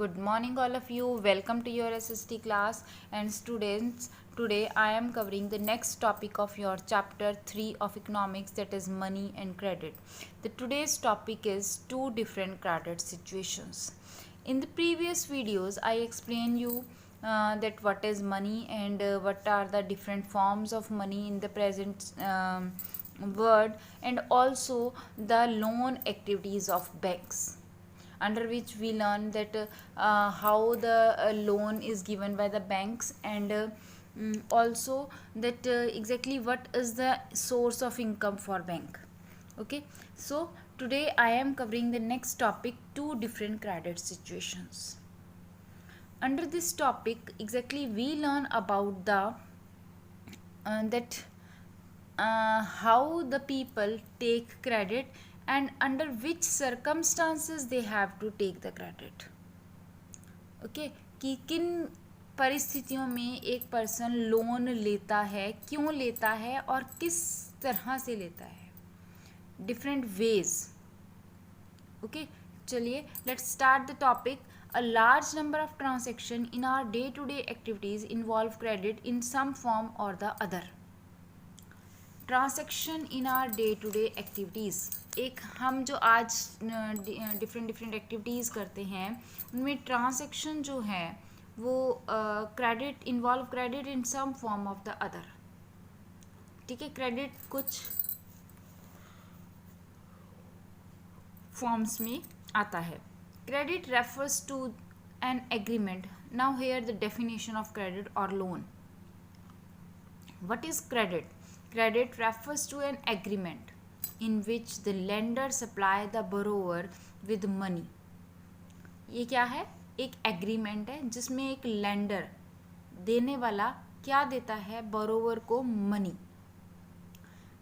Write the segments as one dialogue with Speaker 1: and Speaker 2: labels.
Speaker 1: Good morning, all of you. Welcome to your SST class. And students, today I am covering the next topic of your chapter 3 of economics, that is money and credit. The today's topic is two different credit situations. In the previous videos, I explained you that what is money and what are the different forms of money in the present world, and also the loan activities of banks, under which we learn that how the loan is given by the banks, and also that exactly what is the source of income for bank. Okay, so today I am covering the next topic, two different credit situations. Under this topic exactly we learn about the that how the people take credit and under which circumstances they have to take the credit. Okay कि किन परिस्थितियों में एक person loan लेता है, क्यों लेता है और किस तरह से लेता है, डिफरेंट वेज. ओके, चलिए let's start the topic. A large number of transactions in our day-to-day activities involve credit in some form or the other. Transaction in our day to day activities, एक हम जो आज different activities करते हैं उनमें transaction जो है वो credit involve credit in some form of the other. ठीक है, क्रेडिट कुछ फॉर्म्स में आता है. Credit refers to an agreement. Now here the definition of credit और loan. What is credit? Credit refers to an agreement in which the lender supply the borrower with money. ये क्या है? एक agreement है जिसमें एक लेंडर, देने वाला, क्या देता है? बोरोवर को मनी,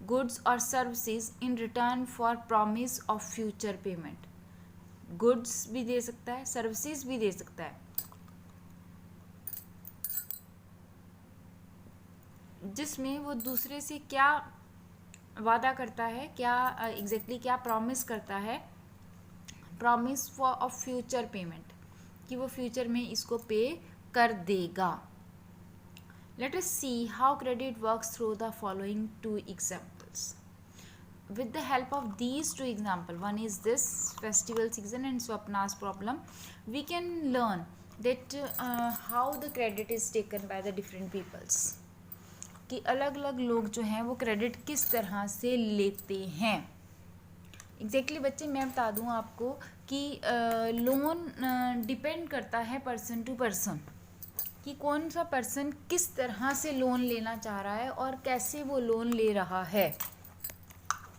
Speaker 1: गुड्स और services in return for promise of future payment. Goods भी दे सकता है, सर्विसेज भी दे सकता है, जिसमें वो दूसरे से क्या वादा करता है, क्या एग्जैक्टली क्या प्रॉमिस करता है, promise for of future payment, कि वो फ्यूचर में इसको पे कर देगा. Let us see how credit works through the following two examples. with the help of these two examples, one is this festival season and Swapna's problem, we can learn that how the credit is taken by the different peoples, कि अलग अलग लोग जो हैं वो credit किस तरह से लेते हैं. एग्जैक्टली बच्चे मैं बता दूं आपको कि लोन डिपेंड करता है पर्सन टू पर्सन, कि कौन सा पर्सन किस तरह से लोन लेना चाह रहा है और कैसे वो लोन ले रहा है.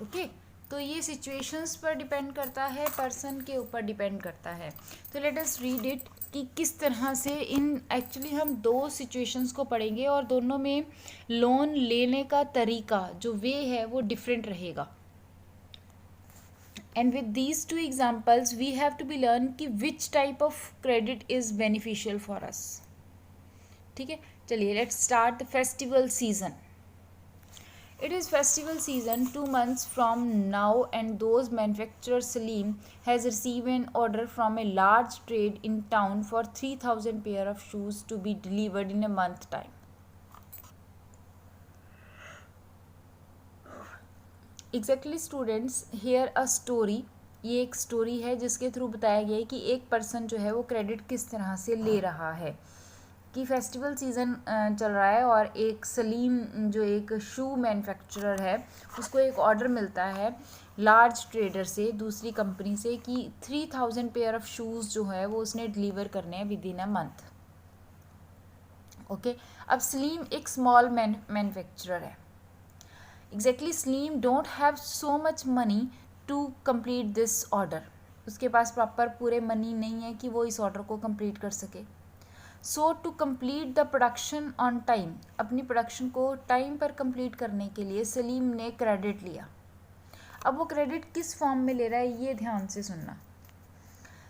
Speaker 1: ओके, तो ये सिचुएशंस पर डिपेंड करता है, पर्सन के ऊपर डिपेंड करता है. तो लेट अस रीड इट कि किस तरह से इन एक्चुअली हम दो सिचुएशंस को पढ़ेंगे और दोनों में लोन लेने का तरीका जो वे है वो डिफरेंट रहेगा. And with these two examples we have to be learn कि which type of credit is beneficial for us. ठीक है, चलिए let's start the festival season. It is festival season 2 months from now, and those manufacturer Salim has received an order from a large trade in town for 3,000 pair of shoes to be delivered in a month time. Exactly students, here a story. ये एक story है जिसके through बताया गया है कि एक person जो है वो क्रेडिट किस तरह से ले रहा है. कि फेस्टिवल सीज़न चल रहा है और एक सलीम जो एक शू मैन्युफैक्चरर है उसको एक ऑर्डर मिलता है लार्ज ट्रेडर से, दूसरी कंपनी से, कि 3,000 पेयर ऑफ शूज़ जो है वो उसने डिलीवर करने हैं within a month. Okay, अब सलीम एक स्मॉल मैन्युफैक्चरर है. Exactly Salim don't have so much money to complete this order. उसके पास प्रॉपर पूरे मनी नहीं है कि वो इस ऑर्डर को कंप्लीट कर सके. So to complete the production on time, अपनी प्रोडक्शन को टाइम पर कंप्लीट करने के लिए सलीम ने क्रेडिट लिया. अब वो क्रेडिट किस फॉर्म में ले रहा है ये ध्यान से सुनना.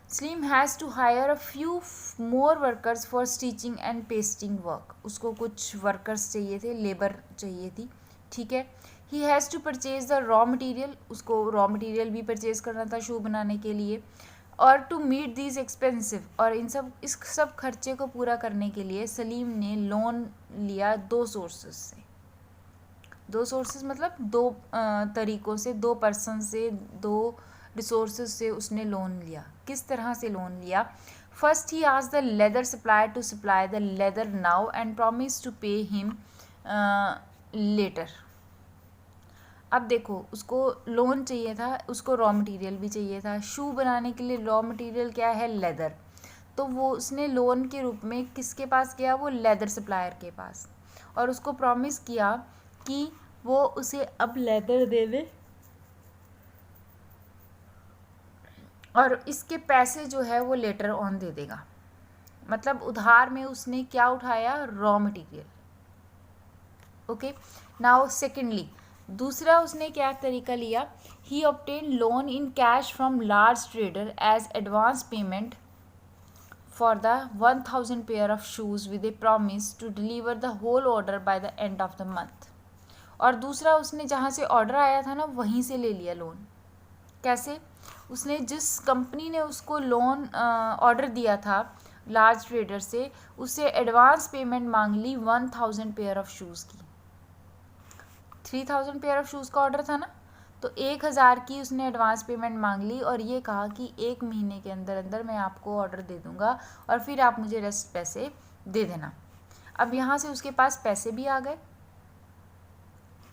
Speaker 1: Salim has to hire a few more workers for stitching and pasting work. उसको कुछ वर्कर्स चाहिए थे, लेबर चाहिए थी. ठीक है, he has to purchase the raw material. उसको रॉ मटेरियल भी परचेज करना था शू बनाने के लिए. और टू मीट दीज एक्सपेंसिव, और इस सब खर्चे को पूरा करने के लिए सलीम ने लोन लिया दो सोर्सेस से। दो सोर्सेस मतलब दो तरीक़ों से, दो पर्सन से, दो रिसोर्सेज से उसने लोन लिया। किस तरह से लोन लिया? First he asked the leather supplier to supply the leather now and promise to pay him later. अब देखो, उसको लोन चाहिए था, उसको रॉ मटेरियल भी चाहिए था। शू बनाने के लिए रॉ मटेरियल क्या है? लेदर। तो वो उसने लोन के रूप में किसके पास गया? वो लेदर सप्लायर के पास, और उसको प्रॉमिस किया कि वो उसे अब लेदर दे दे और इसके पैसे जो है वो लेटर ऑन दे देगा। मतलब उधार में उसने क्या उठाया? Raw material. Okay, now secondly, दूसरा उसने क्या तरीका लिया? He obtain loan in cash from large trader as advance payment for the 1000 pair of shoes with a promise to deliver the whole order by the end of the month. और दूसरा, उसने जहाँ से ऑर्डर आया था ना, वहीं से ले लिया लोन। कैसे? उसने जिस कंपनी ने उसको लोन ऑर्डर दिया था लार्ज ट्रेडर से, उससे एडवांस पेमेंट मांग ली 1000 पेयर ऑफ शूज़ की। 3000 पेयर ऑफ शूज़ का ऑर्डर था ना, तो 1000 की उसने एडवांस पेमेंट मांग ली और ये कहा कि 1 महीने के अंदर अंदर मैं आपको ऑर्डर दे दूंगा और फिर आप मुझे रेस्ट पैसे दे देना। अब यहाँ से उसके पास पैसे भी आ गए।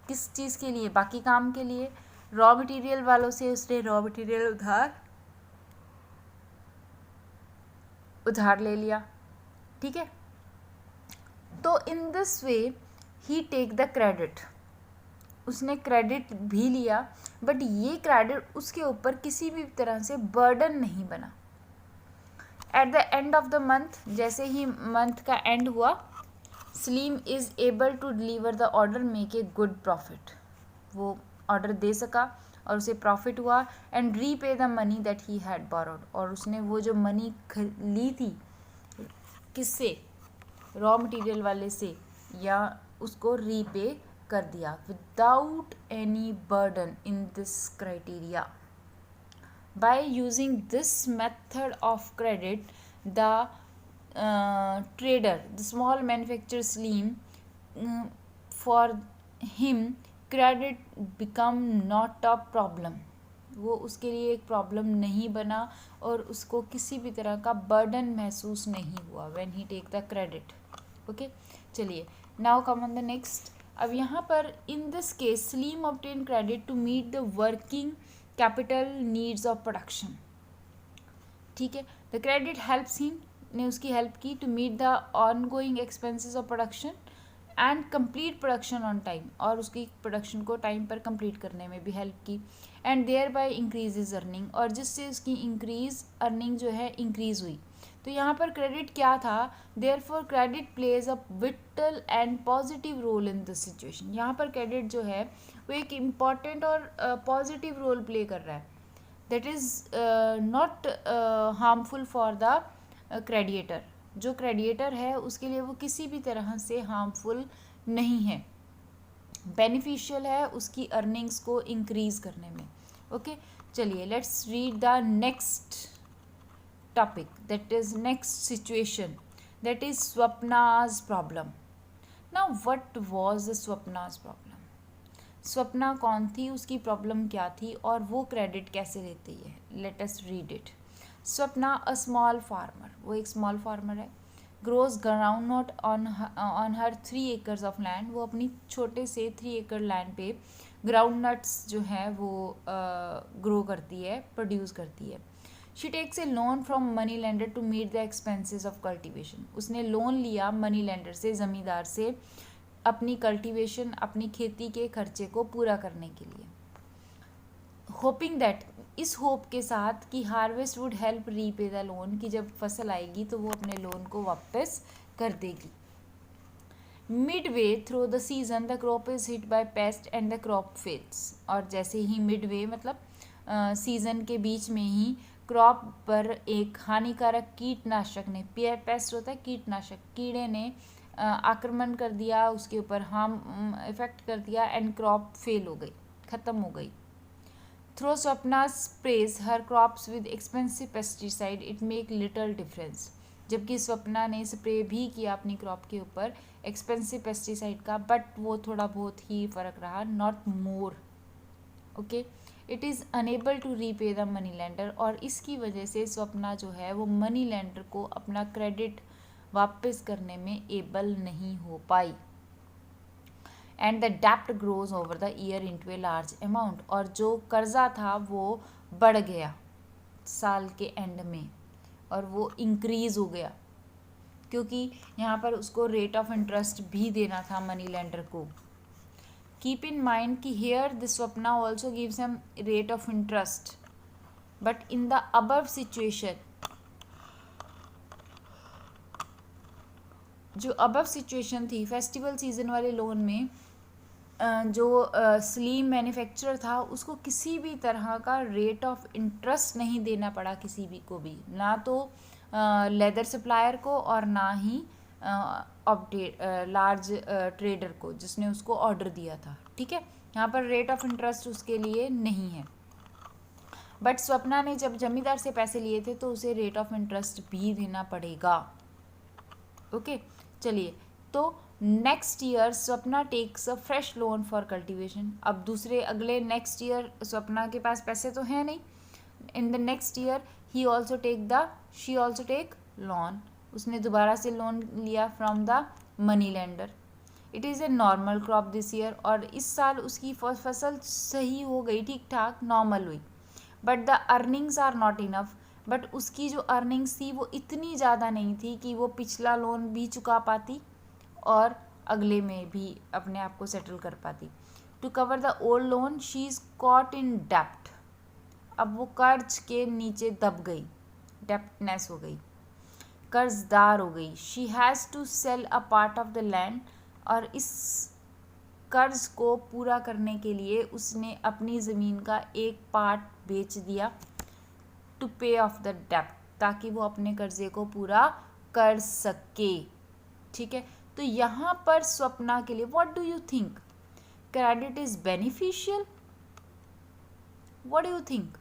Speaker 1: किस चीज़ के लिए? बाकी काम के लिए। रॉ मटेरियल वालों से उसने रॉ मटेरियल उधार ले लिया। ठीक है, तो in this way he take the credit. उसने क्रेडिट भी लिया, बट ये क्रेडिट उसके ऊपर किसी भी तरह से बर्डन नहीं बना। At the end of the month, जैसे ही मंथ का एंड हुआ, Salim is able to deliver the order, make a good profit. वो ऑर्डर दे सका और उसे प्रॉफिट हुआ, and repay the money that he had borrowed, और उसने वो जो मनी ली थी किससे? रॉ मटेरियल वाले से, या उसको रीपे कर दिया without any burden in this criteria. By using this method of credit, the trader, the small manufacturer Saleem, for him credit become not a problem। वो उसके लिए एक प्रॉब्लम नहीं बना और उसको किसी भी तरह का बर्डन महसूस नहीं हुआ when he take the credit. Okay, चलिए, now come on the next. अब यहाँ पर in this case Saleem obtained credit to meet the working capital needs of production। ठीक है, द क्रेडिट हेल्प्स हिम, ने उसकी हेल्प की to meet the ongoing expenses of production and complete production on time, और उसकी production को time पर complete करने में भी हेल्प की, and thereby increase his earning, और जिससे उसकी अर्निंग जो है इंक्रीज हुई। तो यहाँ पर क्रेडिट क्या था? Therefore credit plays a vital and positive role in this situation. यहाँ पर क्रेडिट जो है वो एक इम्पॉर्टेंट और पॉजिटिव रोल प्ले कर रहा है, that is not harmful for the creditor. जो क्रेडिएटर है उसके लिए वो किसी भी तरह से हार्मफुल नहीं है, बेनिफिशियल है उसकी अर्निंग्स को इंक्रीज करने में। ओके, चलिए, let's read the next topic, that is next situation, that is Swapna's problem. Now what was the Swapna's problem? Swapna कौन थी, उसकी प्रॉब्लम क्या थी, और वो क्रेडिट कैसे लेती है? Let us read it. Swapna a small farmer, वो एक स्मॉल फार्मर है, grows groundnut on her 3 acres of land. वो अपनी छोटे से 3 acre लैंड पे ग्राउंड नट्स जो है वो ग्रो करती है, प्रोड्यूस करती है। She takes a loan from money lender to meet the expenses of cultivation. उसने लोन लिया मनी लेंडर से, ज़मींदार से, अपनी कल्टिवेशन, अपनी खेती के खर्चे को पूरा करने के लिए। होपिंग दैट, इस होप के साथ कि harvest would help repay the loan, कि जब फसल आएगी तो वो अपने लोन को वापस कर देगी। Mid way through the season the crop is hit by paste and the crop fails. और जैसे ही मिड वे मतलब सीजन के बीच में ही क्रॉप पर एक हानिकारक कीटनाशक ने, पेस्ट होता है कीटनाशक, कीड़े ने आक्रमण कर दिया, उसके ऊपर हार्म इफेक्ट कर दिया, एंड क्रॉप फेल हो गई, ख़त्म हो गई। Though Swapna sprays her crops with expensive pesticide, it make little difference. जबकि स्वप्ना ने स्प्रे भी किया अपनी क्रॉप के ऊपर एक्सपेंसिव पेस्टिसाइड का, बट वो थोड़ा बहुत ही फ़र्क रहा, not more. Okay. It is unable to repay the money lender, और इसकी वजह से स्वप्ना जो है वो मनी लेंडर को अपना क्रेडिट वापस करने में एबल नहीं हो पाई. एंड द डेप्ट grows over the year into a large amount, और जो कर्जा था वो बढ़ गया साल के एंड में, और वो इंक्रीज हो गया क्योंकि यहाँ पर उसको रेट ऑफ इंटरेस्ट भी देना था मनी लेंडर को. कीप इन माइंड कि here the Swapna also gives them rate of interest, but in the above situation, जो अबव सिचुएशन थी फेस्टिवल सीजन वाले लोन में, जो स्लीम मैन्युफैक्चरर था उसको किसी भी तरह का रेट ऑफ इंटरेस्ट नहीं देना पड़ा किसी भी को भी, ना तो लेदर सप्लायर को और ना ही लार्ज ट्रेडर को जिसने उसको ऑर्डर दिया था. ठीक है, यहाँ पर रेट ऑफ इंटरेस्ट उसके लिए नहीं है. बट स्वप्ना ने जब जमींदार से पैसे लिए थे तो उसे रेट ऑफ इंटरेस्ट भी देना पड़ेगा. ओके, चलिए. तो next year Swapna takes a fresh loan for cultivation. अब अगले नेक्स्ट ईयर स्वप्ना के पास पैसे तो हैं नहीं. In the next year she also take loan. उसने दोबारा से लोन लिया from the money lender. It is a normal crop this year, और इस साल उसकी फसल सही हो गई, ठीक ठाक नॉर्मल हुई. But the earnings are not enough. But उसकी जो अर्निंग्स थी वो इतनी ज़्यादा नहीं थी कि वो पिछला लोन भी चुका पाती और अगले में भी अपने आप को सेटल कर पाती. To cover the old loan she is caught in डेप्ट. अब वो कर्ज के नीचे दब गई, डेप्टनेस हो गई, कर्जदार हो गई. She has to sell a part of the land, और इस कर्ज को पूरा करने के लिए उसने अपनी ज़मीन का एक पार्ट बेच दिया टू पे ऑफ द डेप्ट, ताकि वो अपने कर्जे को पूरा कर सके. ठीक है, तो यहाँ पर स्वप्ना के लिए what do you think, credit is beneficial? What do you think?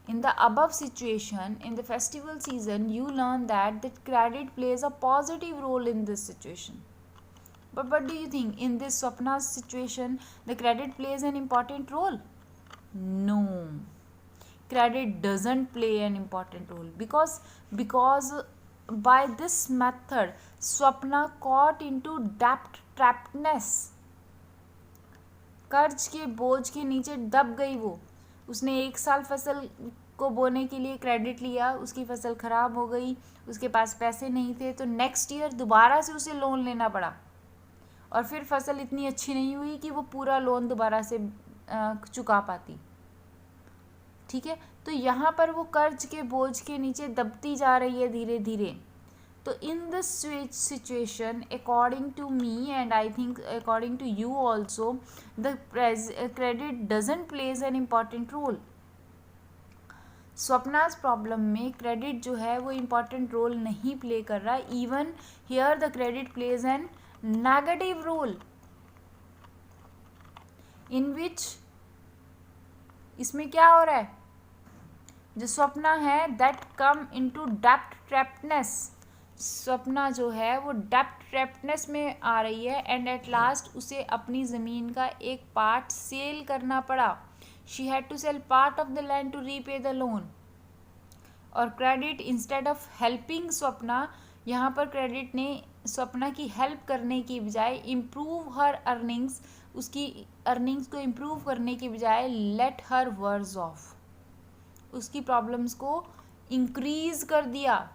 Speaker 1: In the above situation, in the festival season, you learn that credit plays a positive role in this situation. But what do you think? In this Swapna's situation, the credit plays an important role? No. Credit doesn't play an important role because by this method, Swapna caught into debt trappedness. कर्ज के बोझ के नीचे दब गई वो. उसने एक साल फसल को बोने के लिए क्रेडिट लिया, उसकी फसल ख़राब हो गई, उसके पास पैसे नहीं थे, तो नेक्स्ट ईयर दोबारा से उसे लोन लेना पड़ा, और फिर फसल इतनी अच्छी नहीं हुई कि वो पूरा लोन दोबारा से चुका पाती. ठीक है, तो यहाँ पर वो कर्ज के बोझ के नीचे दबती जा रही है धीरे धीरे. तो in this situation, according to me and I think according to you also, the credit doesn't plays an important role. Swapna's problem में क्रेडिट जो है वो इम्पॉर्टेंट रोल नहीं प्ले कर रहा. Even here the credit plays an negative role, in which इसमें क्या हो रहा है, जो स्वप्ना है दैट कम इनटू डेप्ट ट्रैप्डनेस. स्वप्ना जो है वो डेप्ट ट्रैप्डनेस में आ रही है, एंड एट लास्ट उसे अपनी ज़मीन का एक पार्ट सेल करना पड़ा. She had to sell part of the land to repay the loan. और credit instead of helping Swapna, यहाँ पर क्रेडिट ने स्वप्ना की हेल्प करने की बजाय इम्प्रूव हर अर्निंग्स, उसकी अर्निंग्स को इम्प्रूव करने की बजाय लेट हर वर्स ऑफ, उसकी प्रॉब्लम्स को इंक्रीज कर दिया.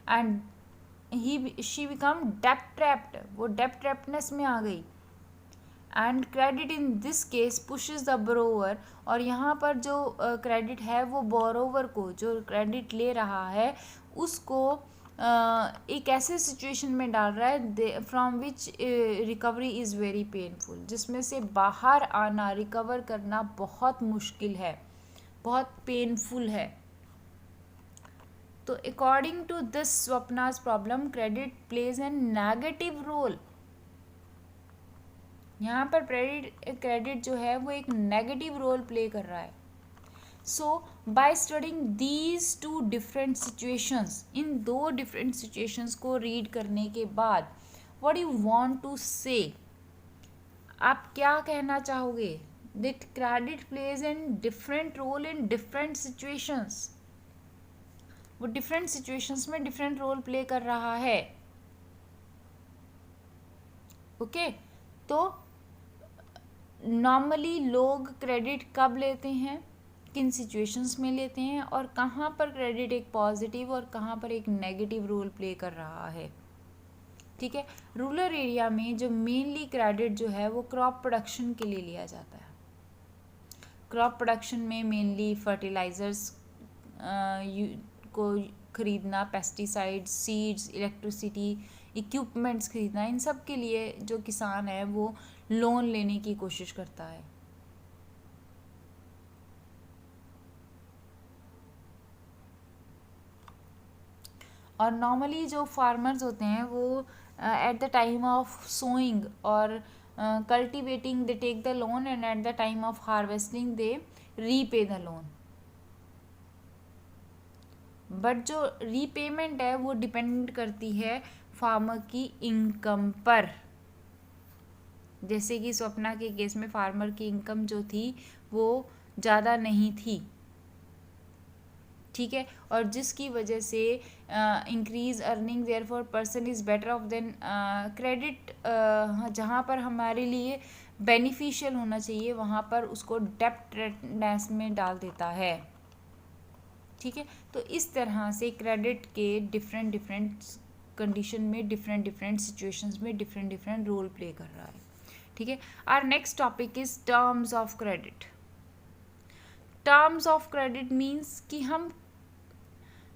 Speaker 1: एंड शी बिकम डेप्ट ट्रैप्ड, वो डेप्ट ट्रैप्डनेस में आ गई. And credit in this case pushes the borrower, और यहाँ पर जो क्रेडिट है वो बोरोवर को, जो क्रेडिट ले रहा है उसको एक ऐसे सिचुएशन में डाल रहा है from which recovery is very painful, जिसमें से बाहर आना, रिकवर करना बहुत मुश्किल है, बहुत पेनफुल है. तो according to this Swapna's problem, credit plays an negative role. यहाँ पर क्रेडिट जो है वो एक नेगेटिव रोल प्ले कर रहा है. So by studying these two different situations, इन दो डिफरेंट सिचुएशंस को रीड करने के बाद व्हाट यू वांट टू से, आप क्या कहना चाहोगे? That credit plays an different role in different situations. वो डिफरेंट सिचुएशंस में डिफरेंट रोल प्ले कर रहा है. ओके तो नॉर्मली लोग क्रेडिट कब लेते हैं, किन सिचुएशंस में लेते हैं, और कहाँ पर क्रेडिट एक पॉजिटिव और कहाँ पर एक नेगेटिव रोल प्ले कर रहा है. ठीक है. रूरल एरिया में जो मेनली क्रेडिट जो है वो क्रॉप प्रोडक्शन के लिए लिया जाता है. क्रॉप प्रोडक्शन में मेनली फर्टिलाइजर्स को खरीदना, पेस्टिसाइड्स, सीड्स, इलेक्ट्रिसिटी, इक्विपमेंट्स खरीदना, इन सब के लिए जो किसान है वो लोन लेने की कोशिश करता है. और नॉर्मली जो फार्मर्स होते हैं वो at the time of sowing और cultivating they take the loan, and at the time of harvesting they repay the loan. But जो रीपेमेंट है वो डिपेंड करती है फार्मर की इनकम पर. जैसे कि स्वप्ना के केस में फार्मर की इनकम जो थी वो ज़्यादा नहीं थी. ठीक है. और जिसकी वजह से increase earning there for person is better off than credit. जहाँ पर हमारे लिए बेनिफिशियल होना चाहिए वहाँ पर उसको डेप्टनेस में डाल देता है. ठीक है. तो इस तरह से क्रेडिट के डिफरेंट कंडीशन में, डिफरेंट सिचुएशंस में डिफरेंट रोल प्ले कर रहा है. ठीक है. Our next topic is terms of credit. Terms of credit means कि हम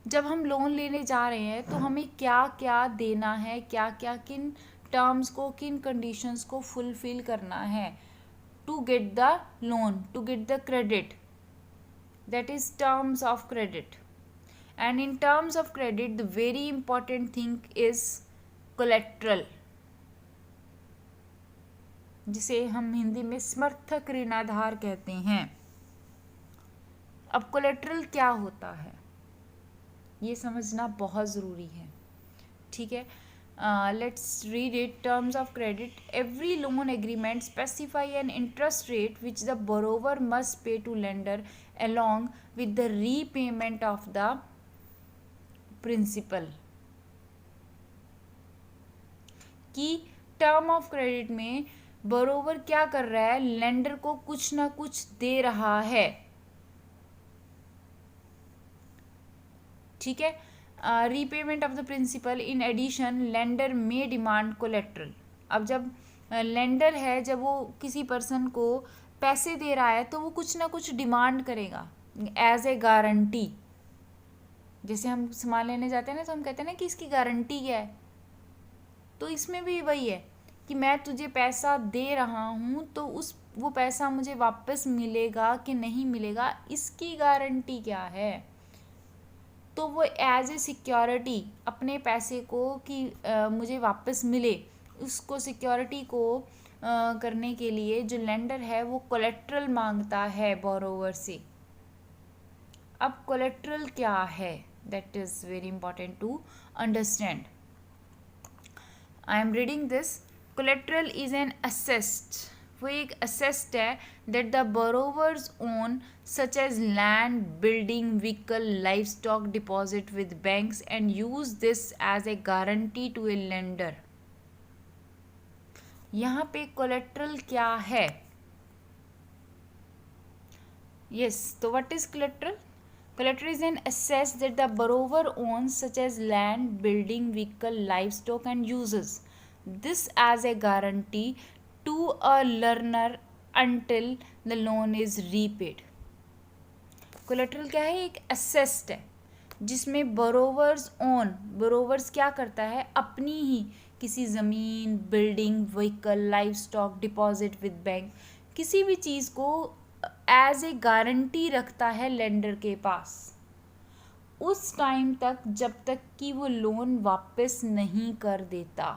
Speaker 1: जब हम लोन लेने जा रहे हैं तो हमें क्या क्या देना है, क्या क्या किन टर्म्स को, किन कंडीशंस को फुलफिल करना है to get the loan, to get the credit. That is terms of credit. And in terms of credit, the very important thing is collateral, जिसे हम हिंदी में समर्थक ऋणाधार कहते हैं. अब कोलेट्रल क्या होता है ये समझना बहुत ज़रूरी है. ठीक है. Let's read it. Terms of credit. Every loan agreement specify an interest rate which the borrower must pay to lender along with the repayment of the principal. कि टर्म ऑफ क्रेडिट में बोरोवर क्या कर रहा है, lender को कुछ ना कुछ दे रहा है. ठीक है. Repayment of the principal. In addition lender may demand collateral. अब जब लेंडर है, जब वो किसी पर्सन को पैसे दे रहा है तो वो कुछ ना कुछ डिमांड करेगा एज ए गारंटी. जैसे हम सामान लेने जाते हैं ना तो हम कहते हैं ना कि इसकी गारंटी क्या है. तो इसमें भी वही है कि मैं तुझे पैसा दे रहा हूँ तो वो पैसा मुझे वापस मिलेगा कि नहीं मिलेगा, इसकी गारंटी क्या है. तो वो एज ए सिक्योरिटी अपने पैसे को कि मुझे वापस मिले, उसको सिक्योरिटी को करने के लिए जो लेंडर है वो कोलेट्रल मांगता है बोरोवर से. अब कोलेट्रल क्या है, that is very important to understand. I am reading this. Collateral is an asset, वो एक असेस्ड है that the borrowers own such as land, building, vehicle, livestock deposit with banks and use this as a guarantee to a lender. यहाँ पे collateral क्या है? Yes, so what is collateral? Collateral is an asset that the borrower owns such as land, building, vehicle, livestock and uses this as a guarantee to a learner until the loan is repaid. Collateral क्या है, एक asset है जिसमें borrowers own, borrowers क्या करता है, अपनी ही किसी ज़मीन, building, vehicle, live stock deposit with bank, किसी भी चीज़ को एज ए गारंटी रखता है लेंडर के पास उस टाइम तक जब तक कि वो लोन वापस नहीं कर देता.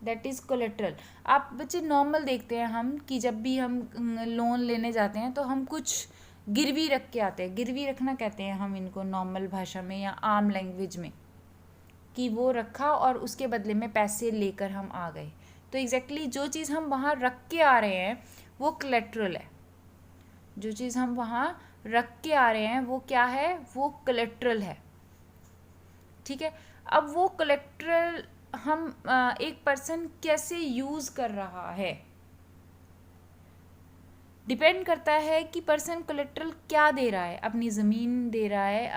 Speaker 1: That is collateral. आप बच्चे नॉर्मल देखते हैं हम कि जब भी हम लोन लेने जाते हैं तो हम कुछ गिरवी रख के आते हैं, गिरवी रखना कहते हैं हम इनको नॉर्मल भाषा में या आम लैंग्वेज में, कि वो रखा और उसके बदले में पैसे लेकर हम आ गए। तो एग्जैक्टली जो चीज़ हम वहाँ रख के आ रहे हैं वो कोलेट्रल है। जो चीज़ हम वहाँ रख के आ रहे हैं वो क्या है, वो कोलेट्रल है। ठीक है, अब वो कोलेट्रल हम एक पर्सन कैसे यूज़ कर रहा है, डिपेंड करता है कि पर्सन कोलेट्रल क्या दे रहा है। अपनी ज़मीन दे रहा है,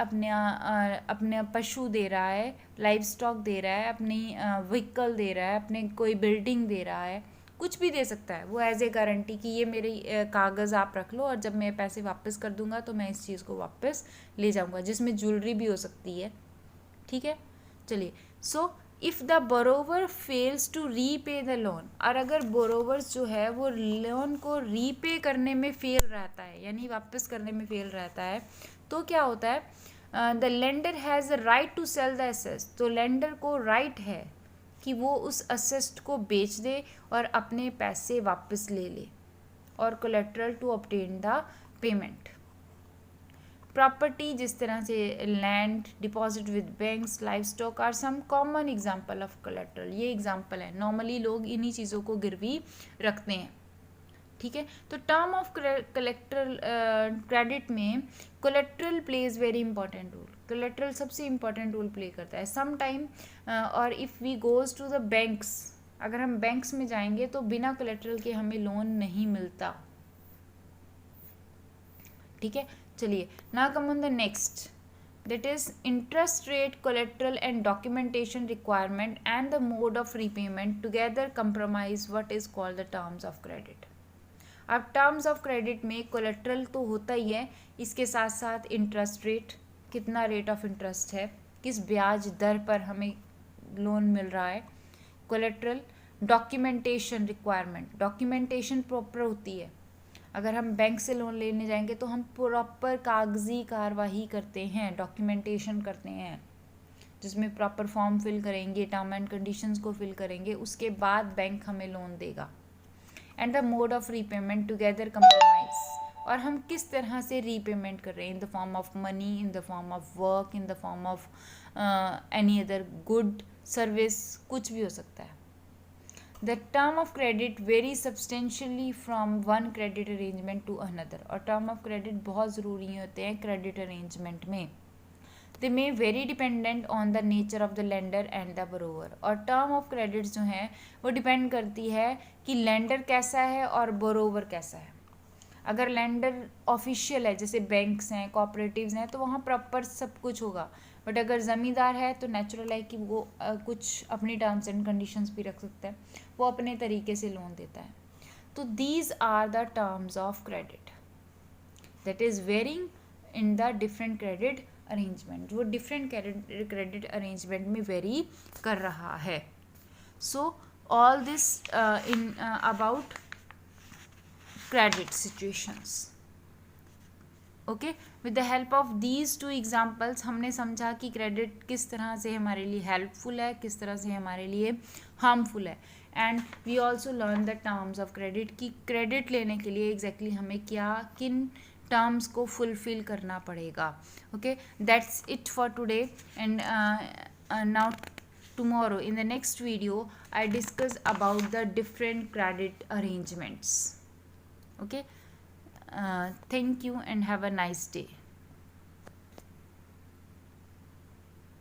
Speaker 1: अपने पशु दे रहा है, लाइव स्टॉक दे रहा है, अपनी व्हीकल दे रहा है, अपने कोई बिल्डिंग दे रहा है, कुछ भी दे सकता है वो एज ए गारंटी कि ये मेरे कागज़ आप रख लो और जब मैं पैसे वापस कर दूंगा तो मैं इस चीज़ को वापस ले जाऊंगा, जिसमें ज्वेलरी भी हो सकती है। ठीक है, चलिए। So if the borrower fails to repay the loan, और अगर बोरोवर्स जो है वो लोन को रीपे करने में फेल रहता है, यानी वापस करने में फेल रहता है, तो क्या होता है, the lender has a right to sell the asset. तो लेंडर को राइट है कि वो उस असेस्ट को बेच दे और अपने पैसे वापस ले ले, और collateral to obtain the payment. Property जिस तरह से land, deposit with banks, livestock are some common example of collateral. ये एग्जाम्पल है, नॉर्मली लोग इन्हीं चीज़ों को गिरवी रखते हैं। ठीक है, तो टर्म ऑफ कोलेट्रल क्रेडिट में collateral plays very important role. Collateral सबसे इंपॉर्टेंट रोल प्ले करता है। सम टाइम और if we goes to the banks, अगर हम बैंक्स में जाएंगे तो बिना कोलेट्रल के हमें लोन नहीं मिलता। ठीक है, चलिए। Now come on the next, that is interest rate, collateral and documentation requirement and the mode of repayment together comprise what is called the terms of credit. अब टर्म्स ऑफ क्रेडिट में collateral तो होता ही है, इसके साथ साथ interest rate, कितना rate of interest है, किस ब्याज दर पर हमें लोन मिल रहा है, collateral, documentation requirement, documentation proper होती है। अगर हम बैंक से लोन लेने जाएंगे तो हम प्रॉपर कागजी कार्रवाई करते हैं, डॉक्यूमेंटेशन करते हैं, जिसमें प्रॉपर फॉर्म फिल करेंगे, टर्म एंड कंडीशंस को फिल करेंगे, उसके बाद बैंक हमें लोन देगा। And the mode of repayment together compromise, और हम किस तरह से रीपेमेंट कर रहे हैं, in the form of money, in the form of work, in the form of any other good service, कुछ भी हो सकता है। The term of credit varies substantially from one credit arrangement to another, और term of credit बहुत ज़रूरी होते हैं credit arrangement में। They may vary dependent on the nature of the lender and the borrower, और term of credit जो है वो depend करती है कि lender कैसा है और borrower कैसा है। अगर लेंडर ऑफिशियल है, जैसे बैंक्स हैं, कोऑपरेटिव्स हैं, तो वहाँ प्रॉपर सब कुछ होगा। बट अगर ज़मींदार है तो नेचुरल है कि वो कुछ अपनी टर्म्स एंड कंडीशंस भी रख सकता है, वो अपने तरीके से लोन देता है। तो these are the terms of credit that is varying in the different credit arrangement, वो डिफरेंट क्रेडिट अरेंजमेंट में वेरी कर रहा है। So all this in about credit situations. Okay, with the help of these two examples हमने समझा कि credit किस तरह से हमारे लिए हेल्पफुल है, किस तरह से हमारे लिए हार्मफुल है। And we also learn the terms of credit, कि क्रेडिट लेने के लिए एग्जैक्टली हमें क्या किन टर्म्स को फुलफिल करना पड़ेगा। Okay, that's it for today, and now tomorrow in the next video I discuss about the different credit arrangements. Okay, thank you and have a nice day.